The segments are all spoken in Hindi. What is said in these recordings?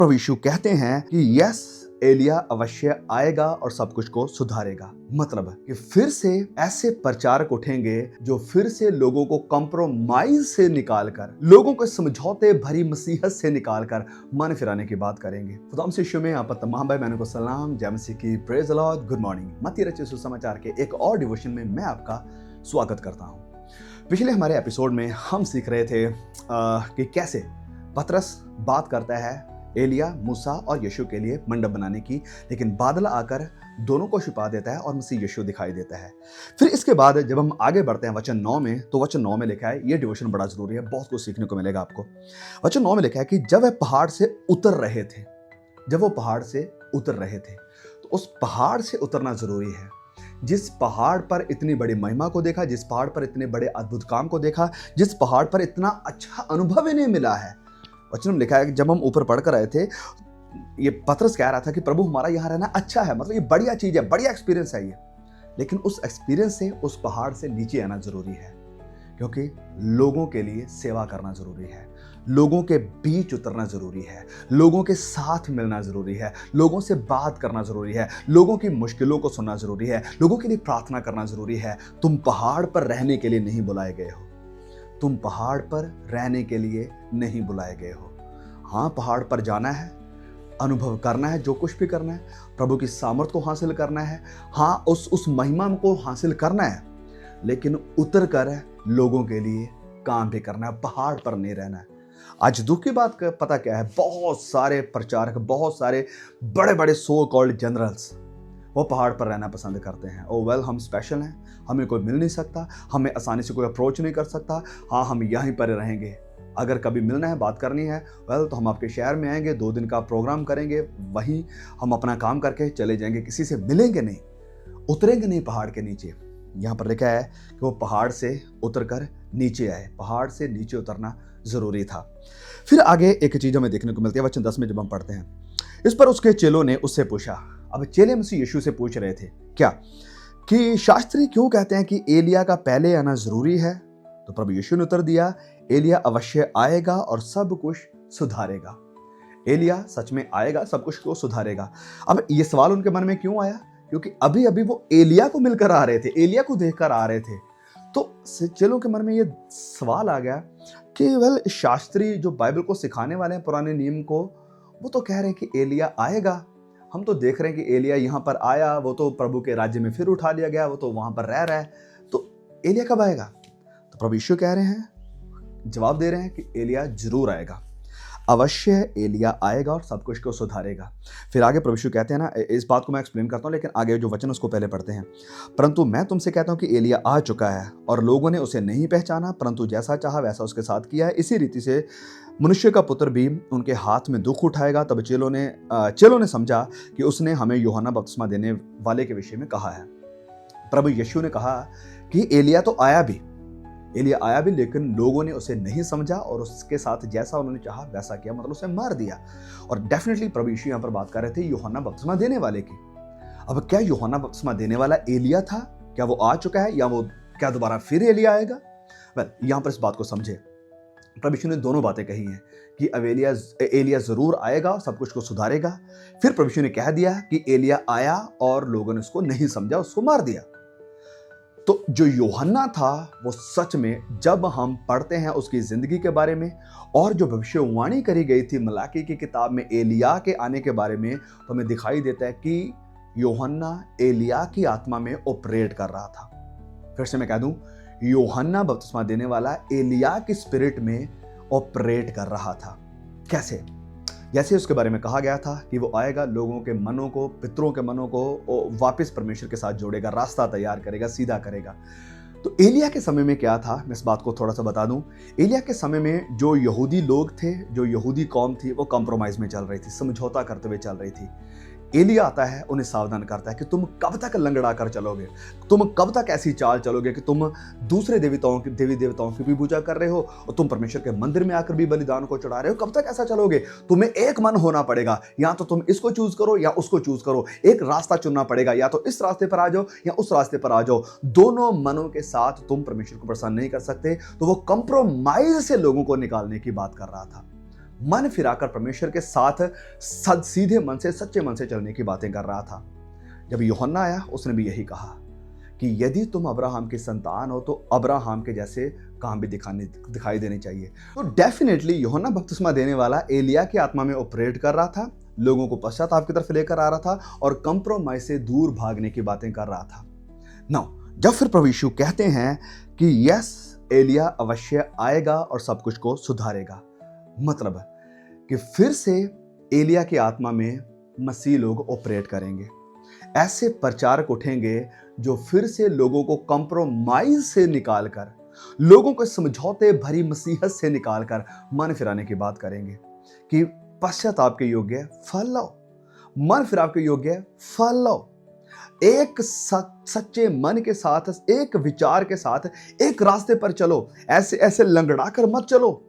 प्रभु यीशु कहते हैं कि यस, एलिया अवश्य आएगा और सब कुछ को सुधारेगा। मतलब कि फिर से ऐसे प्रचारक उठेंगे जो फिर से लोगों को कॉम्प्रोमाइज से निकालकर, लोगों को समझौते भरी मसीहत से निकालकर मन फिराने की बात करेंगे। खुदा से यीशु में यहाँ पर तमाम भाई बहनों को सलाम, जय मसीह की, praise the Lord, good morning. मत्ती रचित सुसमाचार के एक और डिवोशन में मैं आपका स्वागत करता हूँ। पिछले हमारे एपिसोड में हम सीख रहे थे कि कैसे पतरस बात करता है एलिया, मूसा और यीशु के लिए मंडप बनाने की, लेकिन बादल आकर दोनों को छुपा देता है और मसीह यीशु दिखाई देता है। फिर इसके बाद जब हम आगे बढ़ते हैं वचन 9 में, तो वचन 9 में लिखा है, ये डिवोशन बड़ा जरूरी है, बहुत कुछ सीखने को मिलेगा आपको। वचन 9 में लिखा है कि जब वह पहाड़ से उतर रहे थे, तो उस पहाड़ से उतरना जरूरी है। जिस पहाड़ पर इतनी बड़ी महिमा को देखा, जिस पहाड़ पर इतने बड़े अद्भुत काम को देखा, जिस पहाड़ पर इतना अच्छा अनुभव इन्हें मिला है, वचन में लिखा है कि जब हम ऊपर पढ़कर आए थे, ये पतरस कह रहा था कि प्रभु हमारा यहाँ रहना अच्छा है, मतलब ये बढ़िया चीज है, बढ़िया एक्सपीरियंस है ये। लेकिन उस एक्सपीरियंस से, उस पहाड़ से नीचे आना जरूरी है, क्योंकि लोगों के लिए सेवा करना जरूरी है, लोगों के बीच उतरना जरूरी है, लोगों के साथ मिलना जरूरी है, लोगों से बात करना जरूरी है, लोगों की मुश्किलों को सुनना जरूरी है, लोगों के लिए प्रार्थना करना जरूरी है। तुम पहाड़ पर रहने के लिए नहीं बुलाए गए हो, तुम पहाड़ पर रहने के लिए नहीं बुलाए गए हो। हाँ, पहाड़ पर जाना है, अनुभव करना है, जो कुछ भी करना है, प्रभु की सामर्थ को हासिल करना है, हाँ उस महिमा को हासिल करना है, लेकिन उतर कर लोगों के लिए काम भी करना है, पहाड़ पर नहीं रहना है। आज दुख की बात पता क्या है, बहुत सारे प्रचारक, बहुत सारे बड़े बड़े सो कॉल्ड जनरल्स, वो पहाड़ पर रहना पसंद करते हैं। ओ वेल, हम स्पेशल हैं, हमें कोई मिल नहीं सकता, हमें आसानी से कोई अप्रोच नहीं कर सकता, हाँ हम यहीं पर रहेंगे, अगर कभी मिलना है, बात करनी है, वेल तो हम आपके शहर में आएंगे, 2 दिन का प्रोग्राम करेंगे, वहीं हम अपना काम करके चले जाएंगे, किसी से मिलेंगे नहीं, उतरेंगे नहीं पहाड़ के नीचे। यहाँ पर लिखा है कि वो पहाड़ से उतर कर नीचे आए, पहाड़ से नीचे उतरना जरूरी था। फिर आगे एक चीज हमें देखने को मिलती है वचन 10 में, जब हम पढ़ते हैं, इस पर उसके चेलों ने उससे पूछा। अब चेले मसीह यीशु से पूछ रहे थे क्या, कि शास्त्री क्यों कहते हैं कि एलिया का पहले आना जरूरी है? तो प्रभु यीशु ने उत्तर दिया, एलिया अवश्य आएगा और सब कुछ सुधारेगा। एलिया सच में आएगा, सब कुछ को सुधारेगा। अब ये सवाल उनके मन में क्यों आया? क्योंकि अभी अभी वो एलिया को मिलकर आ रहे थे, एलिया को देखकर आ रहे थे। तो चेलों के मन में ये सवाल आ गया कि वेल, शास्त्री जो बाइबल को सिखाने वाले हैं, पुराने नियम को, वो तो कह रहे हैं कि एलिया आएगा। हम तो देख रहे हैं कि एलिया यहाँ पर आया, वो तो प्रभु के राज्य में फिर उठा लिया गया, वो तो वहां पर रह रहा है, तो एलिया कब आएगा? तो प्रभु यीशु कह रहे हैं, जवाब दे रहे हैं कि एलिया जरूर आएगा, अवश्य एलिया आएगा और सब कुछ को सुधारेगा। फिर आगे प्रभु यीशु कहते हैं ना, इस बात को मैं एक्सप्लेन करता हूँ, लेकिन आगे जो वचन उसको पहले पढ़ते हैं। परंतु मैं तुमसे कहता हूँ कि एलिया आ चुका है और लोगों ने उसे नहीं पहचाना, परंतु जैसा चाहा वैसा उसके साथ किया है। इसी रीति से मनुष्य का पुत्र भी उनके हाथ में दुख उठाएगा। तब चेलों ने समझा कि उसने हमें यूहन्ना बपतिस्मा देने वाले के विषय में कहा है। प्रभु यीशु ने कहा कि एलिया तो आया भी, लेकिन लोगों ने उसे नहीं समझा और उसके साथ जैसा उन्होंने चाहा वैसा किया, मतलब उसे मार दिया। और डेफिनेटली प्रभु यीशु यहाँ पर बात कर रहे थे यूहन्ना बपतिस्मा देने वाले की। अब क्या यूहन्ना बपतिस्मा देने वाला एलिया था? क्या वो आ चुका है, या वो क्या दोबारा फिर एलिया आएगा? वेल, यहाँ पर इस बात को समझे, प्रभु यीशु ने दोनों बातें कही हैं कि अब एलिया जरूर आएगा और सब कुछ को सुधारेगा। फिर प्रभु यीशु ने कह दिया कि एलिया आया और लोगों ने उसको नहीं समझा, उसको मार दिया। तो जो यूहन्ना था, वो सच में जब हम पढ़ते हैं उसकी जिंदगी के बारे में और जो भविष्यवाणी करी गई थी मलाकी की किताब में एलिया के आने के बारे में, तो हमें दिखाई देता है कि यूहन्ना एलिया की आत्मा में ऑपरेट कर रहा था। फिर से मैं कह दूं, यूहन्ना बपतिस्मा देने वाला एलिया की स्पिरिट में ऑपरेट कर रहा था। कैसे? जैसे उसके बारे में कहा गया था कि वो आएगा, लोगों के मनों को, पितरों के मनों को वापस परमेश्वर के साथ जोड़ेगा, रास्ता तैयार करेगा, सीधा करेगा। तो एलिया के समय में क्या था, मैं इस बात को थोड़ा सा बता दूं। एलिया के समय में जो यहूदी लोग थे, जो यहूदी कौम थी, वो कॉम्प्रोमाइज में चल रही थी, समझौता करते हुए चल रही थी। एलिया आता है, उन्हें सावधान करता है कि तुम कब तक लंगड़ा कर चलोगे, तुम कब तक ऐसी चाल चलोगे कि तुम दूसरे देवी देवताओं की भी पूजा कर रहे हो और तुम परमेश्वर के मंदिर में आकर भी बलिदान को चढ़ा रहे हो। कब तक ऐसा चलोगे? तुम्हें एक मन होना पड़ेगा, या तो तुम इसको चूज करो या उसको चूज करो, एक रास्ता चुनना पड़ेगा, या तो इस रास्ते पर आ जाओ या उस रास्ते पर आ जाओ। दोनों मनों के साथ तुम परमेश्वर को प्रसन्न नहीं कर सकते। तो वो कंप्रोमाइज से लोगों को निकालने की बात कर रहा था। मन फिराकर परमेश्वर के साथ सीधे मन से, सच्चे मन से चलने की बातें कर रहा था। जब यूहन्ना आया उसने भी यही कहा कि यदि तुम अब्राहम की संतान हो तो अब्राहम के जैसे काम भी दिखाई देने चाहिए। तो डेफिनेटली यूहन्ना बपतिस्मा देने वाला एलिया की आत्मा में ऑपरेट कर रहा था, लोगों को पश्चाताप की तरफ लेकर आ रहा था और कंप्रोमाइज से दूर भागने की बातें कर रहा था। नाउ जब फिर प्रभु यीशु कहते हैं कि यस एलिया अवश्य आएगा और सब कुछ को सुधारेगा, मतलब कि फिर से एलिया की आत्मा में मसीह लोग ऑपरेट करेंगे। ऐसे प्रचारक उठेंगे जो फिर से लोगों को कंप्रोमाइज से निकालकर, लोगों को समझौते भरी मसीहत से निकालकर मन फिराने की बात करेंगे कि पश्चाताप के योग्य फल लो, मन फिराव के योग्य फल लो। एक सच्चे मन के साथ, एक विचार के साथ एक रास्ते पर चलो, ऐसे ऐसे लंगड़ा कर मत चलो।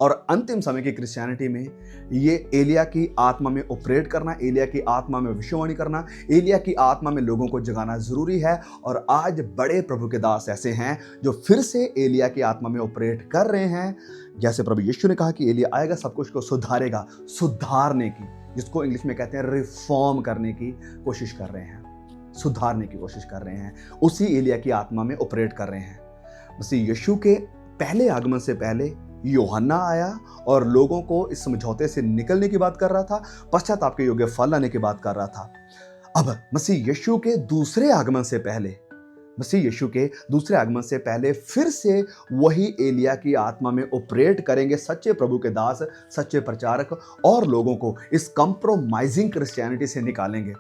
और अंतिम समय की क्रिश्चियनिटी में ये एलिया की आत्मा में ऑपरेट करना, एलिया की आत्मा में भविष्यवाणी करना, एलिया की आत्मा में लोगों को जगाना जरूरी है। और आज बड़े प्रभु के दास ऐसे हैं जो फिर से एलिया की आत्मा में ऑपरेट कर रहे हैं। जैसे प्रभु यीशु ने कहा कि एलिया आएगा, सब कुछ को सुधारेगा, सुधारने की, जिसको इंग्लिश में कहते हैं रिफॉर्म करने की कोशिश कर रहे हैं, सुधारने की कोशिश कर रहे हैं, उसी एलिया की आत्मा में ऑपरेट कर रहे हैं। मसीह यीशु के पहले आगमन से पहले यूहन्ना आया और लोगों को इस समझौते से निकलने की बात कर रहा था, पश्चाताप के योग्य फल लाने की बात कर रहा था। अब मसीह यीशु के दूसरे आगमन से पहले फिर से वही एलिया की आत्मा में ऑपरेट करेंगे सच्चे प्रभु के दास, सच्चे प्रचारक, और लोगों को इस कंप्रोमाइजिंग क्रिश्चियनिटी से निकालेंगे,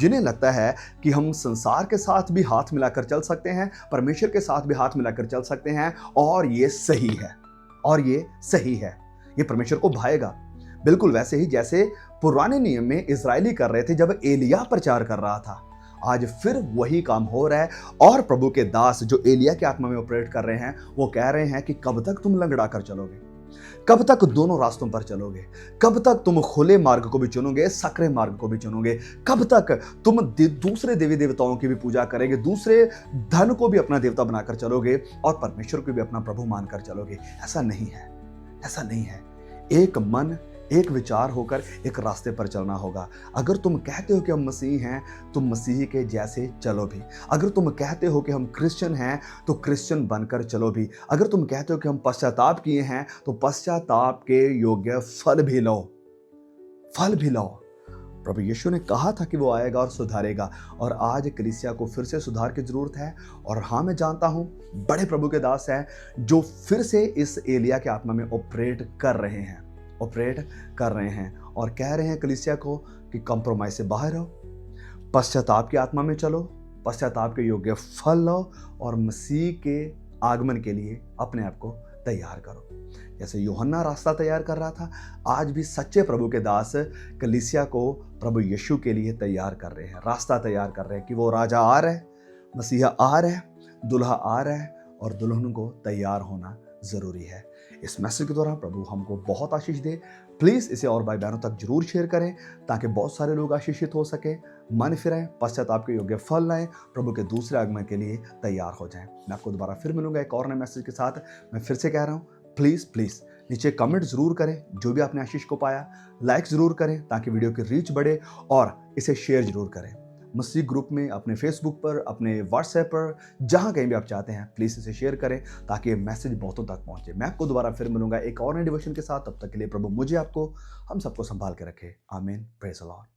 जिन्हें लगता है कि हम संसार के साथ भी हाथ मिलाकर चल सकते हैं, परमेश्वर के साथ भी हाथ मिलाकर चल सकते हैं, और ये सही है, ये परमेश्वर को भाएगा। बिल्कुल वैसे ही जैसे पुराने नियम में इजरायली कर रहे थे जब एलिया प्रचार कर रहा था, आज फिर वही काम हो रहा है। और प्रभु के दास जो एलिया की आत्मा में ऑपरेट कर रहे हैं, वो कह रहे हैं कि कब तक तुम लंगड़ा कर चलोगे, कब तक दोनों रास्तों पर चलोगे, कब तक तुम खुले मार्ग को भी चुनोगे, सकरे मार्ग को भी चुनोगे, कब तक तुम दूसरे देवी देवताओं की भी पूजा करेंगे, दूसरे धन को भी अपना देवता बनाकर चलोगे और परमेश्वर को भी अपना प्रभु मानकर चलोगे। ऐसा नहीं है। एक मन, एक विचार होकर एक रास्ते पर चलना होगा। अगर तुम कहते हो कि हम मसीह हैं, तुम मसीही के जैसे चलो भी। अगर तुम कहते हो कि हम क्रिश्चियन हैं, तो क्रिश्चियन बनकर चलो भी। अगर तुम कहते हो कि हम पश्चाताप किए हैं, तो पश्चाताप के योग्य फल भी लो। प्रभु यीशु ने कहा था कि वो आएगा और सुधारेगा, और आज कलीसिया को फिर से सुधार की जरूरत है। और हाँ, मैं जानता हूँ बड़े प्रभु के दास हैं जो फिर से इस एलिया के आत्मा में ऑपरेट कर रहे हैं और कह रहे हैं कलीसिया को कि कंप्रोमाइज से बाहर रहो, पश्चाताप की आत्मा में चलो, पश्चाताप के योग्य फल लो और मसीह के आगमन के लिए अपने आप को तैयार करो। जैसे यूहन्ना रास्ता तैयार कर रहा था, आज भी सच्चे प्रभु के दास कलीसिया को प्रभु यीशु के लिए तैयार कर रहे हैं, रास्ता तैयार कर रहे हैं कि वो राजा आ रहा है, मसीहा आ रहा है, दुल्हा आ रहा है और दुल्हन को तैयार होना जरूरी है। इस मैसेज के द्वारा प्रभु हमको बहुत आशीष दे। प्लीज़ इसे और भाई बहनों तक जरूर शेयर करें ताकि बहुत सारे लोग आशीषित हो सके, मन फिराएं, पश्चाताप के योग्य फल लाएं, प्रभु के दूसरे आगमन के लिए तैयार हो जाएं। मैं आपको दोबारा फिर मिलूंगा एक और नए मैसेज के साथ। मैं फिर से कह रहा हूँ, प्लीज़ नीचे कमेंट जरूर करें, जो भी आपने आशीष को पाया, लाइक जरूर करें ताकि वीडियो की रीच बढ़े, और इसे शेयर जरूर करें मसीह ग्रुप में, अपने फेसबुक पर, अपने व्हाट्सएप पर, जहां कहीं भी आप चाहते हैं। प्लीज़ इसे शेयर करें ताकि ये मैसेज बहुतों तक पहुंचे। मैं आपको दोबारा फिर मिलूंगा एक और नए डिवोशन के साथ। तब तक के लिए प्रभु मुझे, आपको, हम सबको संभाल के रखे। आमीन। Praise the Lord.